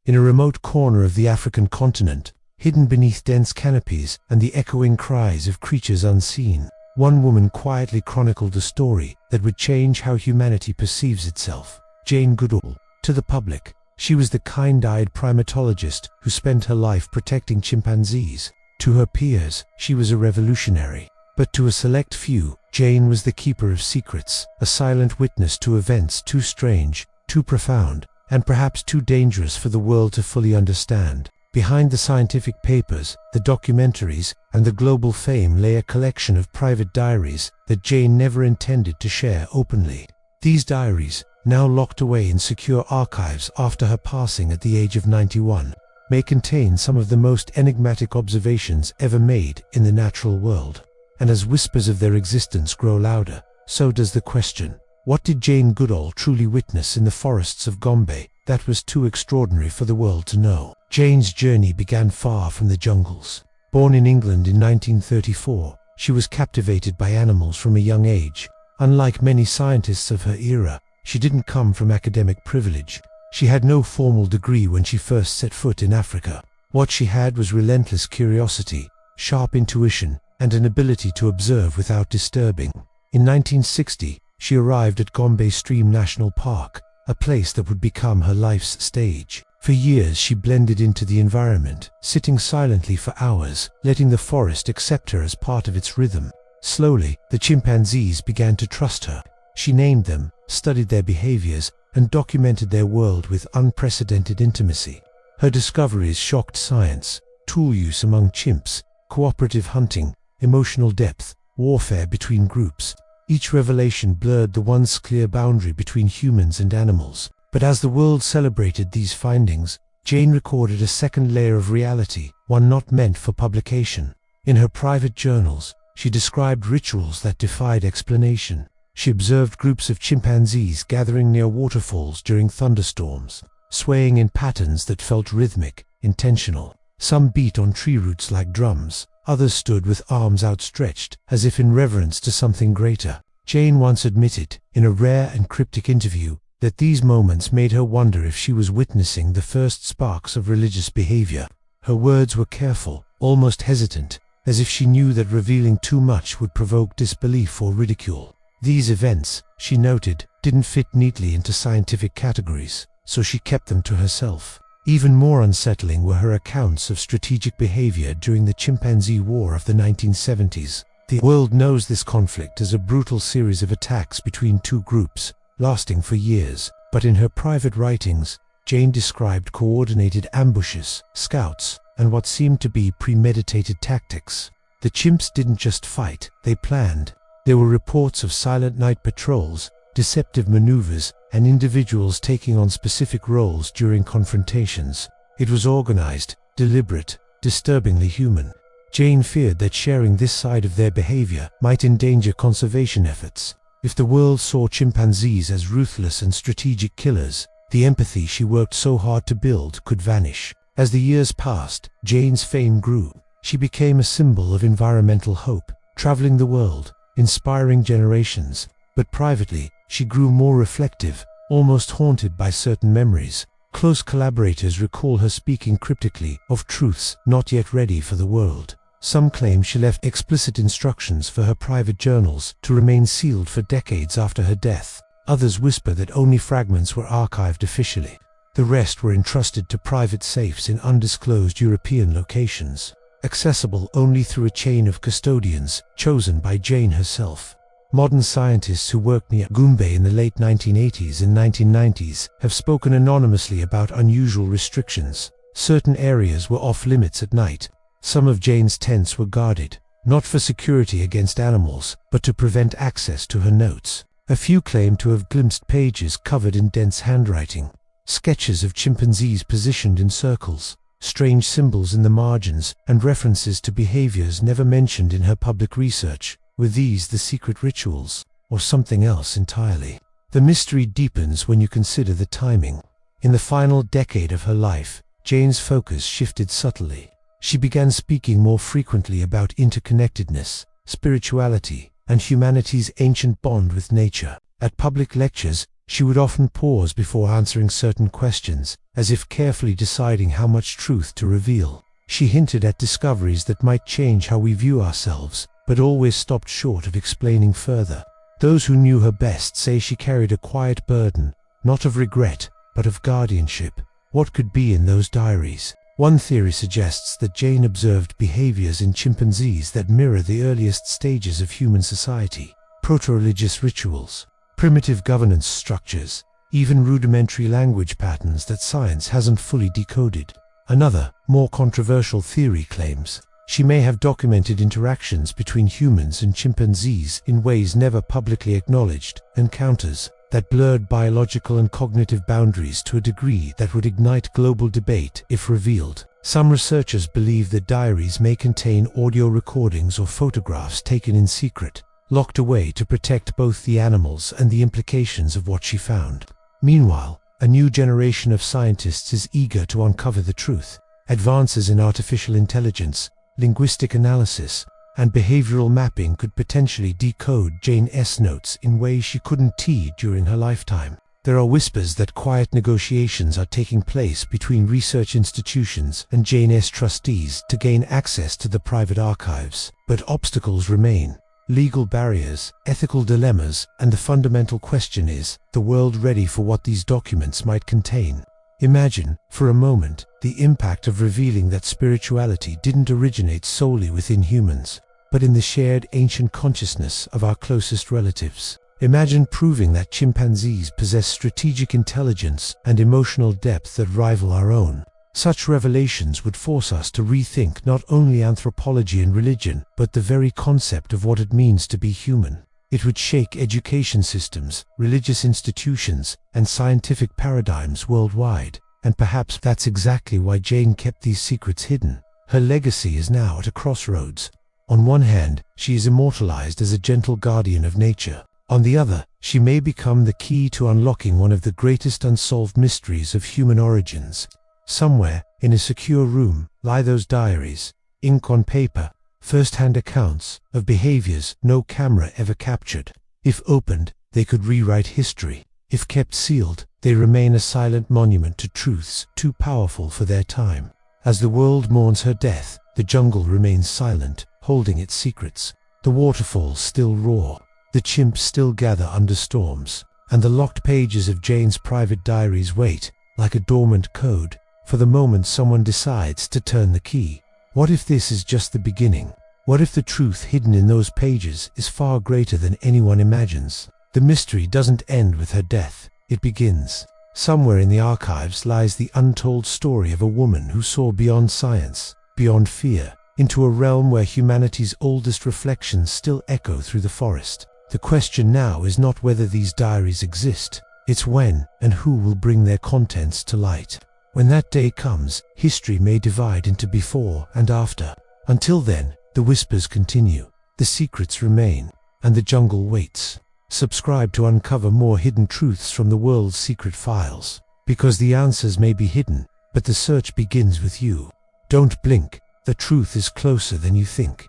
In a remote corner of the African continent, hidden beneath dense canopies and the echoing cries of creatures unseen, one woman quietly chronicled a story that would change how humanity perceives itself. Jane Goodall. To the public, she was the kind-eyed primatologist who spent her life protecting chimpanzees. To her peers, she was a revolutionary. But to a select few, Jane was the keeper of secrets, a silent witness to events too strange, too profound, and perhaps too dangerous for the world to fully understand. Behind the scientific papers, the documentaries, and the global fame lay a collection of private diaries that Jane never intended to share openly. These diaries, now locked away in secure archives after her passing at the age of 91, may contain some of the most enigmatic observations ever made in the natural world. And as whispers of their existence grow louder, so does the question, what did Jane Goodall truly witness in the forests of Gombe that was too extraordinary for the world to know? Jane's journey began far from the jungles. Born in England in 1934, she was captivated by animals from a young age. Unlike many scientists of her era, she didn't come from academic privilege. She had no formal degree when she first set foot in Africa. What she had was relentless curiosity, sharp intuition, and an ability to observe without disturbing. In 1960, she arrived at Gombe Stream National Park, a place that would become her life's stage. For years she blended into the environment, sitting silently for hours, letting the forest accept her as part of its rhythm. Slowly, the chimpanzees began to trust her. She named them, studied their behaviors, and documented their world with unprecedented intimacy. Her discoveries shocked science: tool use among chimps, cooperative hunting, emotional depth, warfare between groups. Each revelation blurred the once clear boundary between humans and animals. But as the world celebrated these findings, Jane recorded a second layer of reality, one not meant for publication. In her private journals, she described rituals that defied explanation. She observed groups of chimpanzees gathering near waterfalls during thunderstorms, swaying in patterns that felt rhythmic, intentional. Some beat on tree roots like drums. Others stood with arms outstretched, as if in reverence to something greater. Jane once admitted, in a rare and cryptic interview, that these moments made her wonder if she was witnessing the first sparks of religious behavior. Her words were careful, almost hesitant, as if she knew that revealing too much would provoke disbelief or ridicule. These events, she noted, didn't fit neatly into scientific categories, so she kept them to herself. Even more unsettling were her accounts of strategic behavior during the chimpanzee war of the 1970s. The world knows this conflict as a brutal series of attacks between two groups, lasting for years. But in her private writings, Jane described coordinated ambushes, scouts, and what seemed to be premeditated tactics. The chimps didn't just fight, they planned. There were reports of silent night patrols, deceptive maneuvers, and individuals taking on specific roles during confrontations. It was organized, deliberate, disturbingly human. Jane feared that sharing this side of their behavior might endanger conservation efforts. If the world saw chimpanzees as ruthless and strategic killers, the empathy she worked so hard to build could vanish. As the years passed, Jane's fame grew. She became a symbol of environmental hope, traveling the world, inspiring generations. But privately, she grew more reflective, almost haunted by certain memories. Close collaborators recall her speaking cryptically of truths not yet ready for the world. Some claim she left explicit instructions for her private journals to remain sealed for decades after her death. Others whisper that only fragments were archived officially. The rest were entrusted to private safes in undisclosed European locations, accessible only through a chain of custodians chosen by Jane herself. Modern scientists who worked near Gombe in the late 1980s and 1990s have spoken anonymously about unusual restrictions. Certain areas were off-limits at night. Some of Jane's tents were guarded, not for security against animals, but to prevent access to her notes. A few claim to have glimpsed pages covered in dense handwriting, sketches of chimpanzees positioned in circles, strange symbols in the margins, and references to behaviors never mentioned in her public research. Were these the secret rituals, or something else entirely? The mystery deepens when you consider the timing. In the final decade of her life, Jane's focus shifted subtly. She began speaking more frequently about interconnectedness, spirituality, and humanity's ancient bond with nature. At public lectures, She would often pause before answering certain questions, as if carefully deciding how much truth to reveal. She hinted at discoveries that might change how we view ourselves, but always stopped short of explaining further. Those who knew her best say she carried a quiet burden, not of regret, but of guardianship. What could be in those diaries? One theory suggests that Jane observed behaviors in chimpanzees that mirror the earliest stages of human society. Proto-religious rituals, primitive governance structures, even rudimentary language patterns that science hasn't fully decoded. Another, more controversial theory claims she may have documented interactions between humans and chimpanzees in ways never publicly acknowledged, encounters that blurred biological and cognitive boundaries to a degree that would ignite global debate if revealed. Some researchers believe the diaries may contain audio recordings or photographs taken in secret, locked away to protect both the animals and the implications of what she found. Meanwhile, a new generation of scientists is eager to uncover the truth. Advances in artificial intelligence, linguistic analysis, and behavioral mapping could potentially decode Jane's notes in ways she couldn't during her lifetime. There are whispers that quiet negotiations are taking place between research institutions and Jane's trustees to gain access to the private archives. But obstacles remain. Legal barriers, ethical dilemmas, and the fundamental question is, the world ready for what these documents might contain? Imagine, for a moment, the impact of revealing that spirituality didn't originate solely within humans, but in the shared ancient consciousness of our closest relatives. Imagine proving that chimpanzees possess strategic intelligence and emotional depth that rival our own. Such revelations would force us to rethink not only anthropology and religion, but the very concept of what it means to be human. It would shake education systems, religious institutions, and scientific paradigms worldwide. And perhaps that's exactly why Jane kept these secrets hidden. Her legacy is now at a crossroads. On one hand, she is immortalized as a gentle guardian of nature. On the other, she may become the key to unlocking one of the greatest unsolved mysteries of human origins. Somewhere, in a secure room, lie those diaries, ink on paper, first-hand accounts of behaviors no camera ever captured. If opened, they could rewrite history. If kept sealed, they remain a silent monument to truths too powerful for their time. As the world mourns her death, the jungle remains silent, holding its secrets. The waterfalls still roar, the chimps still gather under storms, and the locked pages of Jane's private diaries wait, like a dormant code, for the moment someone decides to turn the key. What if this is just the beginning? What if the truth hidden in those pages is far greater than anyone imagines? The mystery doesn't end with her death, it begins. Somewhere in the archives lies the untold story of a woman who saw beyond science, beyond fear, into a realm where humanity's oldest reflections still echo through the forest. The question now is not whether these diaries exist, it's when and who will bring their contents to light. When that day comes, history may divide into before and after. Until then, the whispers continue, the secrets remain, and the jungle waits. Subscribe to uncover more hidden truths from the world's secret files. Because the answers may be hidden, but the search begins with you. Don't blink, the truth is closer than you think.